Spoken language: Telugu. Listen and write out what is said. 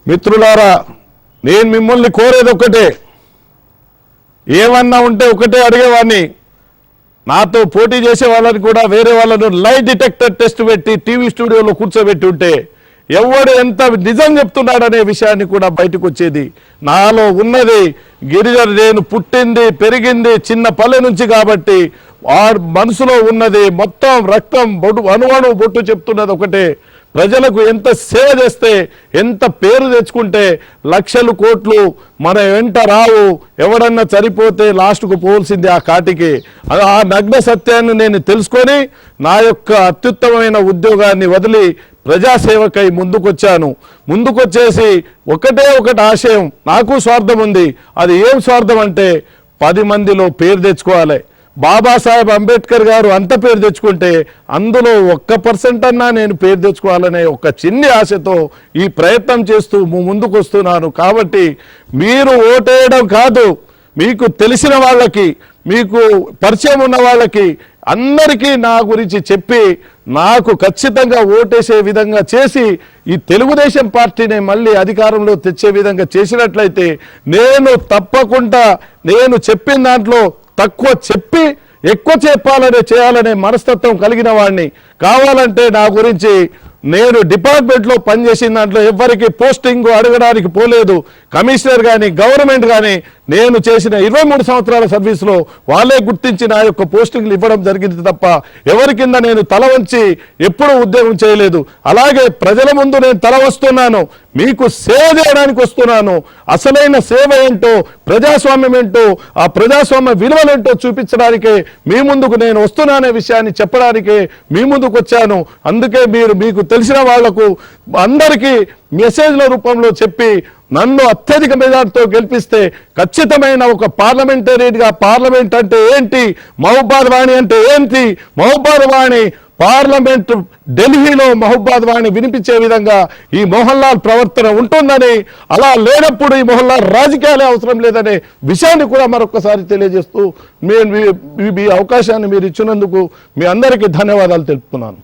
మిత్రులారా, నేను మిమ్మల్ని కోరేది ఒకటే, ఏమన్నా ఉంటే ఒకటే అడిగేవాడిని. నాతో పోటీ చేసే వాళ్ళని కూడా వేరే వాళ్ళను లై డిటెక్టర్ టెస్ట్ పెట్టి టీవీ స్టూడియోలో కూర్చోబెట్టి ఉంటే ఎవడు ఎంత నిజం చెప్తున్నాడనే విషయాన్ని కూడా బయటకు వచ్చేది. నాలో ఉన్నది గిరిజన, నేను పుట్టింది పెరిగింది చిన్న పల్లె నుంచి కాబట్టి వాడు మనసులో ఉన్నది మొత్తం రక్తం బొట్టు అణువణు బొట్టు చెప్తున్నది ఒకటే, ప్రజలకు ఎంత సేవ చేస్తే ఎంత పేరు తెచ్చుకుంటే లక్షలు కోట్లు మన వెంట రావు. ఎవడన్నా చనిపోతే లాస్ట్కు పోల్సింది ఆ కాటికి. ఆ నగ్న సత్యాన్ని నేను తెలుసుకొని నా యొక్క అత్యుత్తమమైన ఉద్యోగాన్ని వదిలి ప్రజాసేవకై ముందుకొచ్చాను. ముందుకొచ్చేసి ఒకటే ఒకటి ఆశయం, నాకు స్వార్థం ఉంది. అది ఏం స్వార్థం అంటే 10 మందిలో పేరు తెచ్చుకోవాలి. బాబాసాహెబ్ అంబేద్కర్ గారు అంత పేరు తెచ్చుకుంటే అందులో 1% అన్నా నేను పేరు తెచ్చుకోవాలనే ఒక చిన్ని ఆశతో ఈ ప్రయత్నం చేస్తూ ముందుకు వస్తున్నాను. కాబట్టి మీరు ఓటేయడం కాదు, మీకు తెలిసిన వాళ్ళకి, మీకు పరిచయం ఉన్న వాళ్ళకి అందరికీ నా గురించి చెప్పి నాకు ఖచ్చితంగా ఓటేసే విధంగా చేసి ఈ తెలుగుదేశం పార్టీని మళ్ళీ అధికారంలో తెచ్చే విధంగా చేసినట్లయితే నేను తప్పకుండా నేను చెప్పిన దాంట్లో తక్కువ చెప్పి ఎక్కువ చేయాలనే మనస్తత్వం కలిగిన వాడిని. కావాలంటే నా గురించి నేను డిపార్ట్మెంట్లో పనిచేసిన దాంట్లో ఎవరికి పోస్టింగ్ అడగడానికి పోలేదు. కమిషనర్ కానీ గవర్నమెంట్ కానీ నేను చేసిన 23 సంవత్సరాల సర్వీస్లో వాళ్ళే గుర్తించి నా యొక్క పోస్టింగ్లు ఇవ్వడం జరిగింది తప్ప ఎవరి కింద నేను తల వంచి ఎప్పుడూ ఉద్యోగం చేయలేదు. అలాగే ప్రజల ముందు నేను తల వస్తున్నాను, మీకు సేవ చేయడానికి వస్తున్నాను. అసలైన సేవ ఏంటో, ప్రజాస్వామ్యం ఏంటో, ఆ ప్రజాస్వామ్య విలువలేంటో చూపించడానికే మీ ముందుకు నేను వస్తున్నానే విషయాన్ని చెప్పడానికే మీ ముందుకు వచ్చాను. అందుకే మీకు తెలిసిన వాళ్లకు అందరికీ మెసేజ్ల రూపంలో చెప్పి నన్ను అత్యధిక మెజార్టీతో గెలిపిస్తే ఖచ్చితమైన ఒక పార్లమెంటరీగా పార్లమెంట్ అంటే ఏంటి, మహబూబాద్ వాణి అంటే ఏంటి, మహబూబాద్ వాణి పార్లమెంట్ ఢిల్లీలో మహబూబాద్ వాణి వినిపించే విధంగా ఈ మోహన్ లాల్ ప్రవర్తన ఉంటుందని, అలా లేనప్పుడు ఈ మోహన్ లాల్ రాజకీయాలే అవసరం లేదనే విషయాన్ని కూడా మరొకసారి తెలియజేస్తూ మీ అవకాశాన్ని మీరు ఇచ్చినందుకు మీ అందరికీ ధన్యవాదాలు తెలుపుతున్నాను.